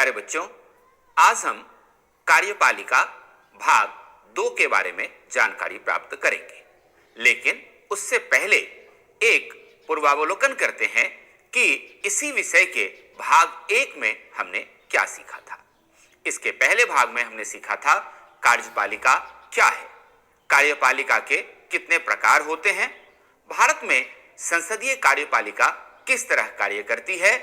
प्यारे बच्चों, आज हम कार्यपालिका भाग 2 के बारे में जानकारी प्राप्त करेंगे। लेकिन उससे पहले एक पूर्वावलोकन करते हैं कि इसी विषय के भाग 1 में हमने क्या सीखा था। इसके पहले भाग में हमने सीखा था कार्यपालिका क्या है, कार्यपालिका के कितने प्रकार होते हैं, भारत में संसदीय कार्यपालिका किस तरह कार्य करती है,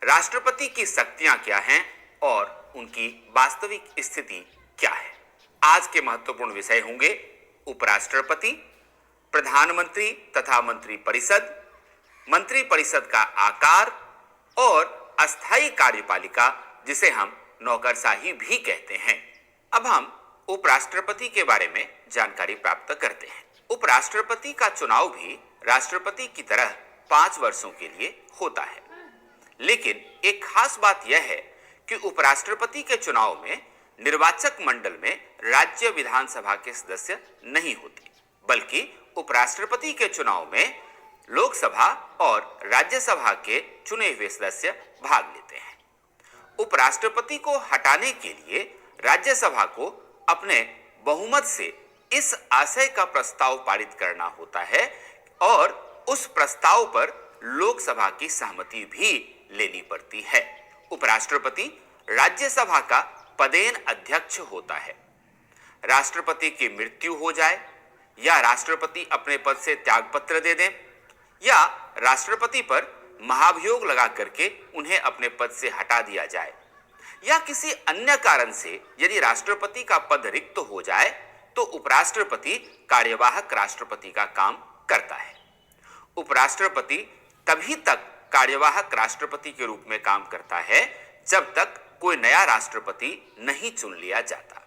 राष्ट्रपति की शक्तियां क्या हैं और उनकी वास्तविक स्थिति क्या है। आज के महत्वपूर्ण विषय होंगे उपराष्ट्रपति, प्रधानमंत्री तथा मंत्री परिषद का आकार और अस्थायी कार्यपालिका जिसे हम नौकरशाही भी कहते हैं। अब हम उपराष्ट्रपति के बारे में जानकारी प्राप्त करते हैं। उपराष्ट्रपति का चुनाव भी राष्ट्रपति की तरह 5 वर्षों के लिए होता है, लेकिन एक खास बात यह है कि उपराष्ट्रपति के चुनाव में निर्वाचक मंडल में राज्य विधानसभा के सदस्य नहीं होते, बल्कि उपराष्ट्रपति के चुनाव में लोकसभा और राज्यसभा के चुने हुए सदस्य भाग लेते हैं। उपराष्ट्रपति को हटाने के लिए राज्यसभा को अपने बहुमत से इस आशय का प्रस्ताव पारित करना होता है और उस प्रस्ताव पर लोकसभा की सहमति भी लेनी पड़ती है। उपराष्ट्रपति राज्यसभा का पदेन अध्यक्ष होता है। राष्ट्रपति की मृत्यु हो जाए या राष्ट्रपति अपने पद से त्यागपत्र दे दें या राष्ट्रपति पर महाभियोग लगा करके उन्हें अपने पद से हटा दिया जाए या किसी अन्य कारण से यदि राष्ट्रपति का पद रिक्त हो जाए तो उपराष्ट्रपति कार्यवाहक राष्ट्रपति का काम करता है। उपराष्ट्रपति तभी तक कार्यवाहक राष्ट्रपति के रूप में काम करता है जब तक कोई नया राष्ट्रपति नहीं चुन लिया जाता।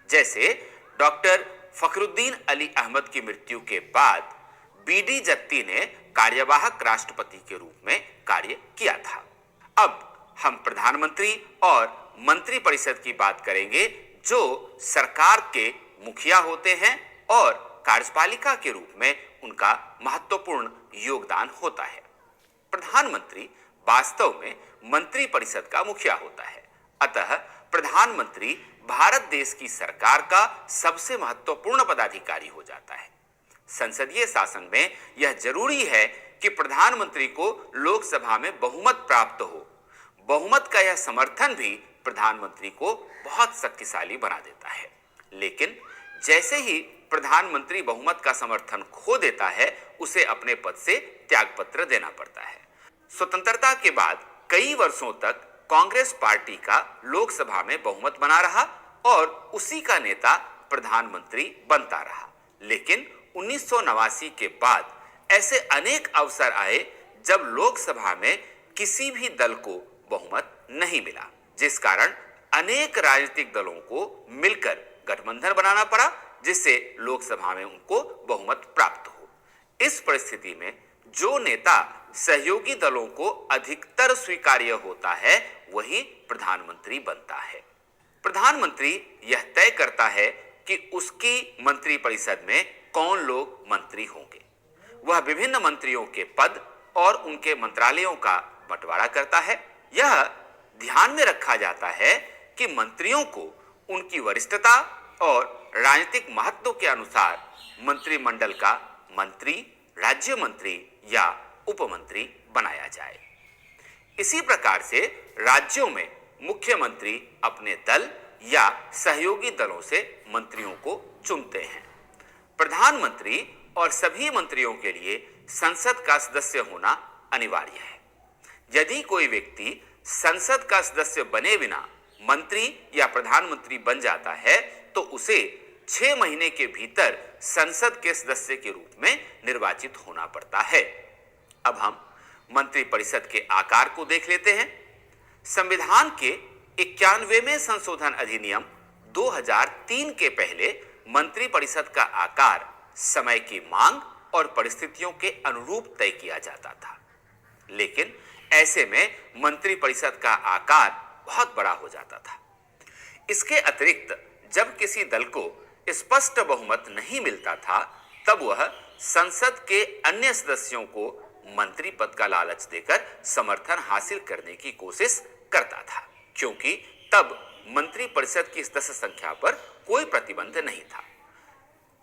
जैसे डॉक्टर फखरुद्दीन अली अहमद की मृत्यु के बाद बीडी जत्ती ने कार्यवाहक राष्ट्रपति के रूप में कार्य किया था। अब हम प्रधानमंत्री और मंत्री परिषद की बात करेंगे जो सरकार के मुखिया होते हैं और कार्यपालिका के रूप में उनका महत्वपूर्ण योगदान होता है। प्रधानमंत्री वास्तव में मंत्री परिषद का मुखिया होता है, अतः प्रधानमंत्री भारत देश की सरकार का सबसे महत्वपूर्ण पदाधिकारी हो जाता है। संसदीय शासन में यह जरूरी है कि प्रधानमंत्री को लोकसभा में बहुमत प्राप्त हो। बहुमत का यह समर्थन भी प्रधानमंत्री को बहुत शक्तिशाली बना देता है, लेकिन जैसे ही प्रधानमंत्री बहुमत का समर्थन खो देता है उसे अपने पद से त्यागपत्र देना पड़ता है। स्वतंत्रता के बाद कई वर्षों तक कांग्रेस पार्टी का लोकसभा में बहुमत बना रहा और उसी का नेता प्रधानमंत्री बनता रहा, लेकिन 1989 के बाद ऐसे अनेक अवसर आए जब लोकसभा में किसी भी दल को बहुमत नहीं मिला, जिस कारण अनेक राजनीतिक दलों को मिलकर गठबंधन बनाना पड़ा जिससे लोकसभा में उनको बहुमत प्राप्त हो। इस परिस्थिति में जो नेता सहयोगी दलों को अधिकतर स्वीकार्य होता है वही प्रधानमंत्री बनता है। प्रधानमंत्री यह तय करता है कि उसकी मंत्रिपरिषद में कौन लोग मंत्री होंगे। वह विभिन्न मंत्रियों के पद और उनके मंत्रालयों का बंटवारा करता है। यह ध्यान में रखा जाता है कि मंत्रियों को उनकी वरिष्ठता और राजनीतिक महत्व के अनुसार मंत्रिमंडल का मंत्री, राज्य मंत्री या उपमंत्री बनाया जाए। इसी प्रकार से राज्यों में मुख्यमंत्री अपने दल या सहयोगी दलों से मंत्रियों को चुनते हैं। प्रधानमंत्री और सभी मंत्रियों के लिए संसद का सदस्य होना अनिवार्य है। यदि कोई व्यक्ति संसद का सदस्य बने बिना मंत्री या प्रधानमंत्री बन जाता है तो उसे 6 महीने के भीतर संसद के सदस्य के रूप में निर्वाचित होना पड़ता है। अब हम मंत्रिपरिषद के आकार को देख लेते हैं। संविधान के 91वें संशोधन अधिनियम 2003 के पहले मंत्रिपरिषद का आकार समय की मांग और परिस्थितियों के अनुरूप तय किया जाता था, लेकिन ऐसे में मंत्रिपरिषद का आकार बहुत बड़ा हो जाता था। इसके अतिरिक्त जब किसी दल को स्पष्ट बहुमत नहीं मिलता था तब वह संसद के अन्य सदस्यों को मंत्री पद का लालच देकर समर्थन हासिल करने की कोशिश करता था, क्योंकि तब मंत्रिपरिषद की सदस्य संख्या पर कोई प्रतिबंध नहीं था।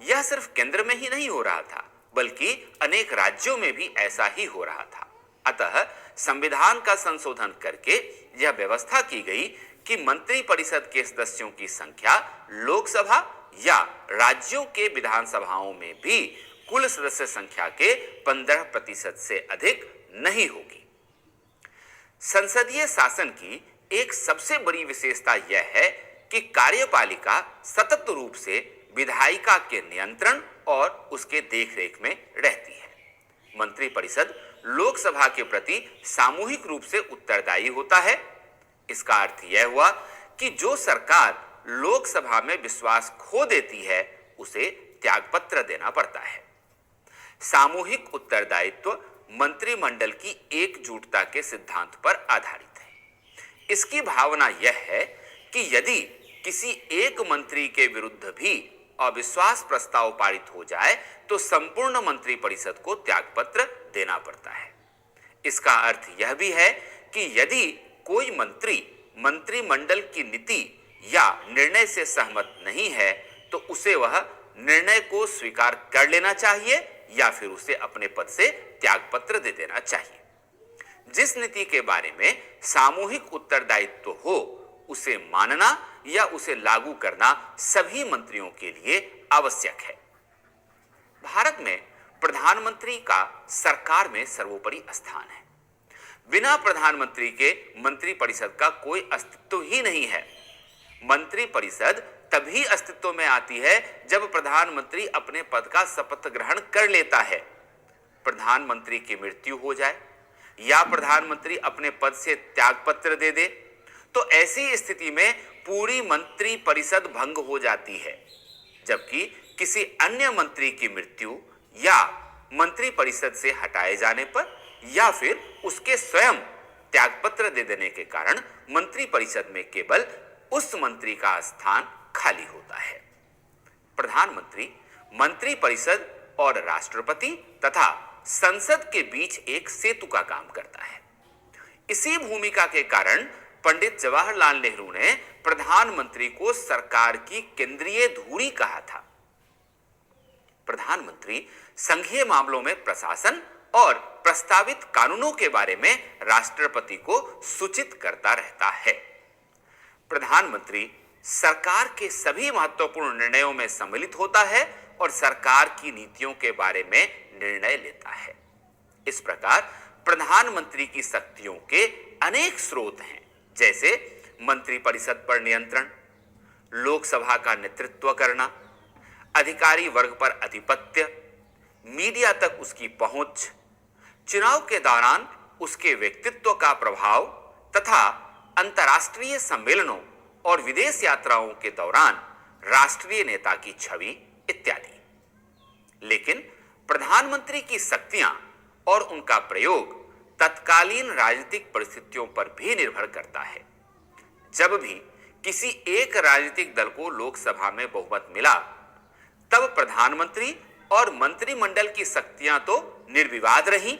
यह सिर्फ केंद्र में ही नहीं हो रहा था, बल्कि अनेक राज्यों में भी ऐसा ही हो रहा था। अतः संविधान का संशोधन करके यह व्यवस्था की गई कि मंत्रिपरिषद के सदस्यों की संख्या लोकसभा या राज्यों के विधानसभाओं में भी कुल सदस्य संख्या के 15% से अधिक नहीं होगी। संसदीय शासन की एक सबसे बड़ी विशेषता यह है कि कार्यपालिका सतत रूप से विधायिका के नियंत्रण और उसके देखरेख में रहती है। मंत्रिपरिषद लोकसभा के प्रति सामूहिक रूप से उत्तरदायी होता है। इसका अर्थ यह हुआ कि जो सरकार लोकसभा में विश्वास खो देती है, उसे त्यागपत्र देना पड़ता है। सामूहिक उत्तरदायित्व मंत्रिमंडल की एकजुटता के सिद्धांत पर आधारित है। इसकी भावना यह है कि यदि किसी एक मंत्री के विरुद्ध भी अविश्वास प्रस्ताव पारित हो जाए तो संपूर्ण मंत्रिपरिषद को त्यागपत्र देना पड़ता है। इसका अर्थ यह भी है कि यदि कोई मंत्री मंत्रिमंडल की नीति या निर्णय से सहमत नहीं है तो उसे वह निर्णय को स्वीकार कर लेना चाहिए या फिर उसे अपने पद से त्यागपत्र दे देना चाहिए। जिस नीति के बारे में सामूहिक उत्तरदायित्व हो, उसे मानना या उसे लागू करना सभी मंत्रियों के लिए आवश्यक है। भारत में प्रधानमंत्री का सरकार में सर्वोपरि स्थान है। बिना प्रधानमंत्री के मंत्रिपरिषद का कोई अस्तित्व ही नहीं है। मंत्रिपरिषद तभी अस्तित्व में आती है जब प्रधानमंत्री अपने पद का शपथ ग्रहण कर लेता है। प्रधानमंत्री की मृत्यु हो जाए या प्रधानमंत्री अपने पद से त्यागपत्र दे दे तो ऐसी स्थिति में पूरी मंत्रिपरिषद भंग हो जाती है, जबकि किसी अन्य मंत्री की मृत्यु या मंत्रिपरिषद से हटाए जाने पर या फिर उसके स्वयं त्यागपत्र दे देने के कारण मंत्रिपरिषद में केवल उस मंत्री का स्थान खाली होता है। प्रधानमंत्री मंत्रिपरिषद और राष्ट्रपति तथा संसद के बीच एक सेतु का काम करता है। इसी भूमिका के कारण पंडित जवाहरलाल नेहरू ने प्रधानमंत्री को सरकार की केंद्रीय धुरी कहा था। प्रधानमंत्री संघीय मामलों में प्रशासन और प्रस्तावित कानूनों के बारे में राष्ट्रपति को सूचित करता रहता है। प्रधानमंत्री सरकार के सभी महत्वपूर्ण निर्णयों में सम्मिलित होता है और सरकार की नीतियों के बारे में निर्णय लेता है। इस प्रकार प्रधानमंत्री की शक्तियों के अनेक स्रोत हैं, जैसे मंत्रिपरिषद पर नियंत्रण, लोकसभा का नेतृत्व करना, अधिकारी वर्ग पर आधिपत्य, मीडिया तक उसकी पहुंच, चुनाव के दौरान उसके व्यक्तित्व का प्रभाव तथा अंतर्राष्ट्रीय सम्मेलनों और विदेश यात्राओं के दौरान राष्ट्रीय नेता की छवि इत्यादि। लेकिन प्रधानमंत्री की शक्तियां और उनका प्रयोग तत्कालीन राजनीतिक परिस्थितियों पर भी निर्भर करता है। जब भी किसी एक राजनीतिक दल को लोकसभा में बहुमत मिला, तब प्रधानमंत्री और मंत्रिमंडल की शक्तियां तो निर्विवाद रहीं,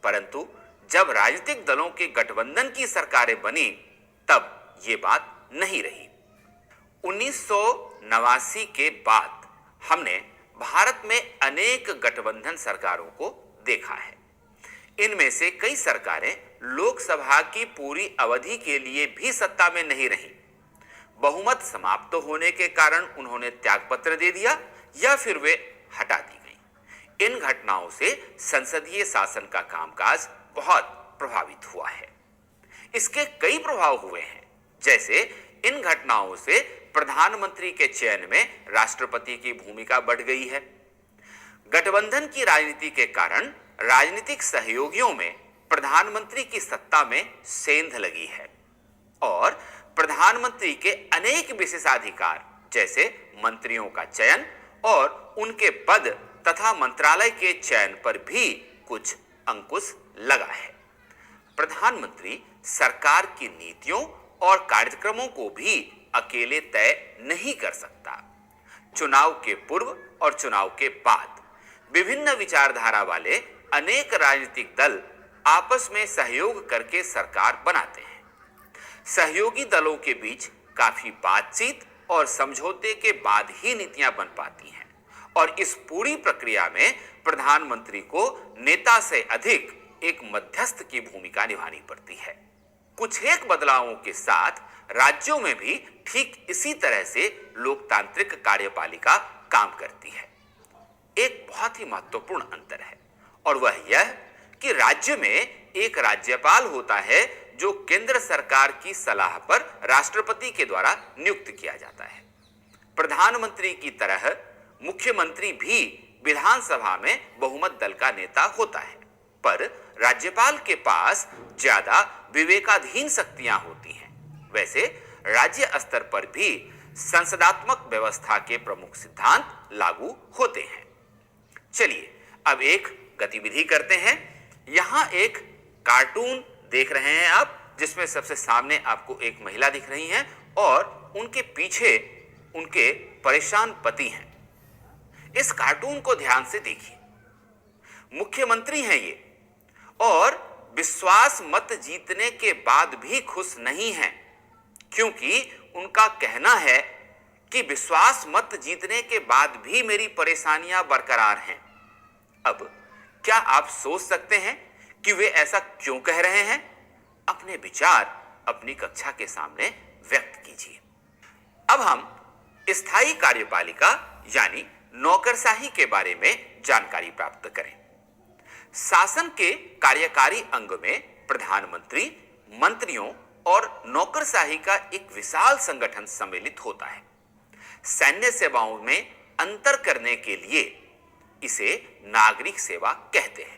परंतु जब राजनीतिक दलों के गठबंधन की सरकारें बनी, तब ये बात नहीं रही। 1989 के बाद हमने भारत में अनेक गठबंधन सरकारों को देखा है। इनमें से कई सरकारें लोकसभा की पूरी अवधि के लिए भी सत्ता में नहीं रहीं। बहुमत समाप्त होने के कारण उन्होंने त्यागपत्र दे दिया या फिर वे हटा दी गई। इन घटनाओं से संसदीय शासन का कामकाज बहुत प्रभावित हुआ है। इसके कई प्रभाव हुए हैं, जैसे इन घटनाओं से प्रधानमंत्री के चयन में राष्ट्रपति की भूमिका बढ़ गई है। गठबंधन की राजनीति के कारण राजनीतिक सहयोगियों में प्रधानमंत्री की सत्ता में सेंध लगी है और प्रधानमंत्री के अनेक विशेषाधिकार जैसे मंत्रियों का चयन और उनके पद तथा मंत्रालय के चयन पर भी कुछ अंकुश लगा है। प्रधानमंत्री सरकार की नीतियों और कार्यक्रमों को भी अकेले तय नहीं कर सकता। चुनाव के पूर्व और चुनाव के बाद विभिन्न विचारधारा वाले अनेक राजनीतिक दल आपस में सहयोग करके सरकार बनाते हैं। सहयोगी दलों के बीच काफी बातचीत और समझौते के बाद ही नीतियां बन पाती हैं और इस पूरी प्रक्रिया में प्रधानमंत्री को नेता से अधिक एक मध्यस्थ की भूमिका निभानी पड़ती है। कुछ एक बदलावों के साथ राज्यों में भी ठीक इसी तरह से लोकतांत्रिक कार्यपालिका काम करती है। एक बहुत ही महत्वपूर्ण अंतर है और वह यह कि राज्य में एक राज्यपाल होता है जो केंद्र सरकार की सलाह पर राष्ट्रपति के द्वारा नियुक्त किया जाता है। प्रधानमंत्री की तरह मुख्यमंत्री भी विधानसभा में बहुमत दल का नेता होता है, पर राज्यपाल के पास ज्यादा विवेकाधीन शक्तियां होती हैं। वैसे राज्य स्तर पर भी संसदात्मक व्यवस्था के प्रमुख सिद्धांत लागू होते हैं। चलिए अब एक गतिविधि करते हैं। यहां एक कार्टून देख रहे हैं आप, जिसमें सबसे सामने आपको एक महिला दिख रही हैं और उनके पीछे उनके परेशान पति हैं। इस कार्टून को ध्यान से देखिए। मुख्यमंत्री हैं ये और विश्वास मत जीतने के बाद भी खुश नहीं हैं, क्योंकि उनका कहना है कि विश्वास मत जीतने के बाद भी मेरी परेशानियां बरकरार हैं। अब क्या आप सोच सकते हैं कि वे ऐसा क्यों कह रहे हैं? अपने विचार अपनी कक्षा के सामने व्यक्त कीजिए। अब हम स्थायी कार्यपालिका यानी नौकरशाही के बारे में जानकारी प्राप्त करें। शासन के कार्यकारी अंग में प्रधानमंत्री, मंत्रियों और नौकरशाही का एक विशाल संगठन सम्मिलित होता है। सैन्य सेवाओं में अंतर करने के लिए इसे नागरिक सेवा कहते हैं।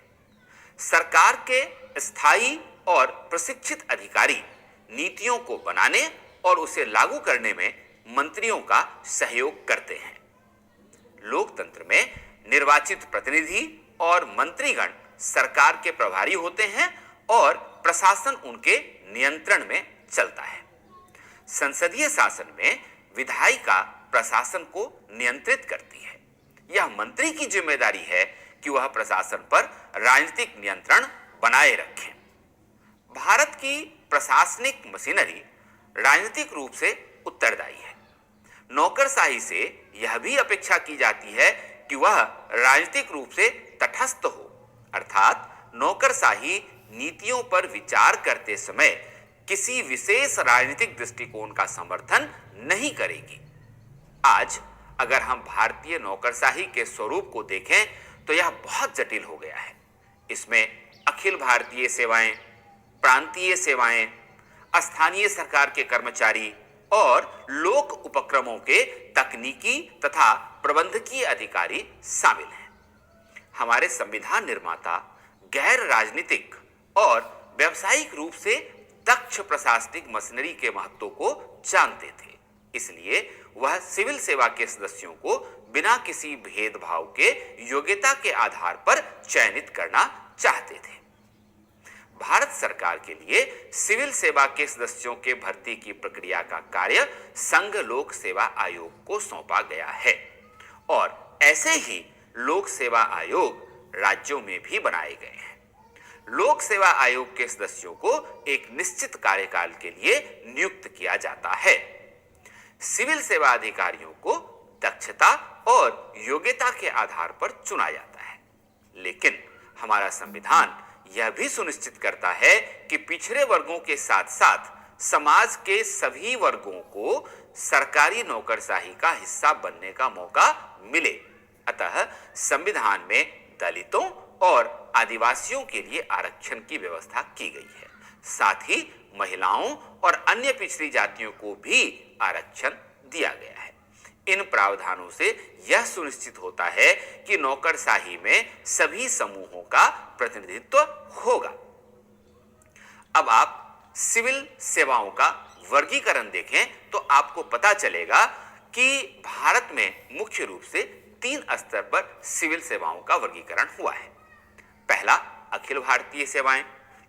सरकार के स्थायी और प्रशिक्षित अधिकारी नीतियों को बनाने और उसे लागू करने में मंत्रियों का सहयोग करते हैं। लोकतंत्र में निर्वाचित प्रतिनिधि और मंत्रीगण सरकार के प्रभारी होते हैं और प्रशासन उनके नियंत्रण में चलता है। संसदीय शासन में विधायिका प्रशासन को नियंत्रित करती है। यह मंत्री की जिम्मेदारी है कि वह प्रशासन पर राजनीतिक नियंत्रण बनाए रखें। भारत की प्रशासनिक मशीनरी राजनीतिक रूप से उत्तरदायी है। नौकरशाही से यह भी अपेक्षा की जाती है कि वह राजनीतिक रूप से तटस्थ हो, अर्थात नौकरशाही नीतियों पर विचार करते समय किसी विशेष राजनीतिक दृष्टिकोण का समर्थन नहीं करेगी। आज अगर हम भारतीय नौकरशाही के स्वरूप को देखें तो यह बहुत जटिल हो गया है। इसमें अखिल भारतीय सेवाएं, प्रांतीय सेवाएं, स्थानीय सरकार के कर्मचारी और लोक उपक्रमों के तकनीकी तथा प्रबंधकीय अधिकारी शामिल हैं। हमारे संविधान निर्माता गैर राजनीतिक और व्यावसायिक रूप से दक्ष प्रशासनिक मशीनरी के महत्व को जानते थे, इसलिए वह सिविल सेवा के सदस्यों को बिना किसी भेदभाव के योग्यता के आधार पर चयनित करना चाहते थे। भारत सरकार के लिए सिविल सेवा के सदस्यों के भर्ती की प्रक्रिया का कार्य संघ लोक सेवा आयोग को सौंपा गया है और ऐसे ही लोक सेवा आयोग राज्यों में भी बनाए गए हैं। लोक सेवा आयोग के सदस्यों को एक निश्चित कार्यकाल के लिए नियुक्त किया जाता है। सिविल सेवा अधिकारियों को दक्षता और योग्यता के आधार पर चुना जाता है, लेकिन हमारा संविधान यह भी सुनिश्चित करता है कि पिछड़े वर्गों के साथ साथ समाज के सभी वर्गों को सरकारी नौकरशाही का हिस्सा बनने का मौका मिले। अतः संविधान में दलितों और आदिवासियों के लिए आरक्षण की व्यवस्था की गई है। साथ ही महिलाओं और अन्य पिछड़ी जातियों को भी आरक्षण दिया गया है। इन प्रावधानों से यह सुनिश्चित होता है कि नौकरशाही में सभी समूहों का प्रतिनिधित्व होगा। अब आप सिविल सेवाओं का वर्गीकरण देखें तो आपको पता चलेगा कि भारत में मुख्य रूप से 3 स्तर पर सिविल सेवाओं का वर्गीकरण हुआ है। पहला अखिल भारतीय सेवाएं,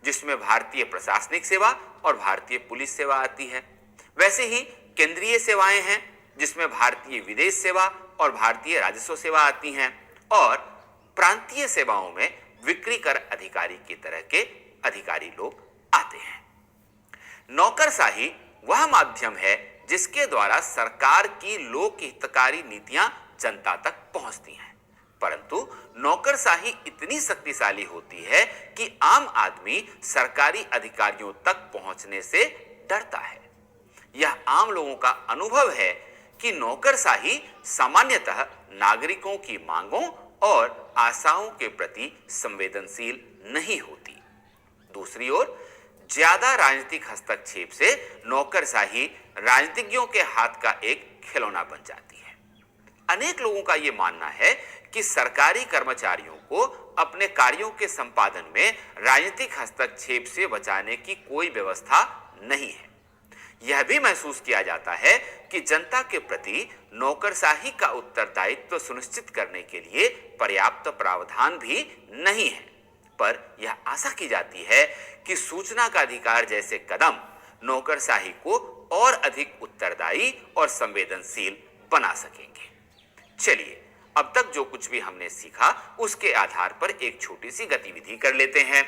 जिसमें भारतीय प्रशासनिक सेवा और भारतीय पुलिस सेवा आती है। वैसे ही केंद्रीय सेवाएं हैं, जिसमें भारतीय विदेश सेवा और भारतीय राजस्व सेवा आती हैं, और प्रांतीय सेवाओं में विक्री कर अधिकारी की तरह के अधिकारी लोग आते हैं। नौकरशाही वह माध्यम है जिसके द्वारा सरकार की लोक हितकारी नीतियां जनता तक पहुंचती हैं, परंतु नौकरशाही इतनी शक्तिशाली होती है कि आम आदमी सरकारी अधिकारियों तक पहुंचने से डरता है। यह आम लोगों का अनुभव है कि नौकरशाही सामान्यतः नागरिकों की मांगों और आशाओं के प्रति संवेदनशील नहीं होती। दूसरी ओर ज्यादा राजनीतिक हस्तक्षेप से नौकरशाही राजनीतिज्ञों के हाथ का एक खिलौना बन जाती है। अनेक लोगों का यह मानना है कि सरकारी कर्मचारियों को अपने कार्यों के संपादन में राजनीतिक हस्तक्षेप से बचाने की कोई व्यवस्था नहीं है। यह भी महसूस किया जाता है कि जनता के प्रति नौकरशाही का उत्तरदायित्व सुनिश्चित करने के लिए पर्याप्त प्रावधान भी नहीं है, पर यह आशा की जाती है कि सूचना का अधिकार जैसे कदम नौकरशाही को और अधिक उत्तरदायी और संवेदनशील बना सकेंगे। चलिए, अब तक जो कुछ भी हमने सीखा उसके आधार पर एक छोटी सी गतिविधि कर लेते हैं।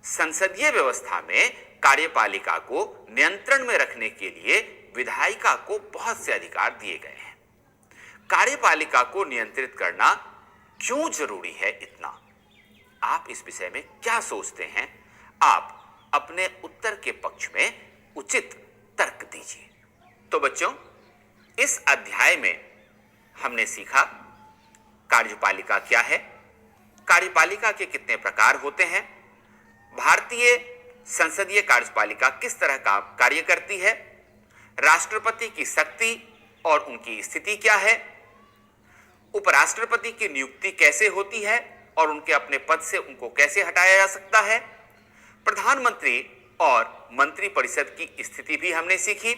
संसदीय व्यवस्था में कार्यपालिका को नियंत्रण में रखने के लिए विधायिका को बहुत से अधिकार दिए गए हैं। कार्यपालिका को नियंत्रित करना क्यों जरूरी है इतना? आप इस विषय में क्या सोचते हैं? आप अपने उत्तर के पक्ष में उचित तर्क दीजिए। तो बच्चों, इस अध्याय में हमने सीखा कार्यपालिका क्या है, कार्यपालिका के कितने प्रकार होते हैं, भारतीय संसदीय कार्यपालिका किस तरह का कार्य करती है, राष्ट्रपति की शक्ति और उनकी स्थिति क्या है, उपराष्ट्रपति की नियुक्ति कैसे होती है और उनके अपने पद से उनको कैसे हटाया जा सकता है, प्रधानमंत्री और मंत्रिपरिषद की स्थिति भी हमने सीखी,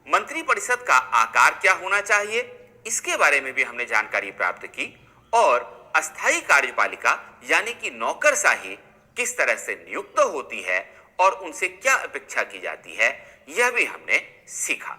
मंत्रिपरिषद का आकार क्या होना चाहिए इसके बारे में भी हमने जानकारी प्राप्त की, और अस्थायी कार्यपालिका यानी कि नौकरशाही किस तरह से नियुक्त होती है और उनसे क्या अपेक्षा की जाती है, यह भी हमने सीखा।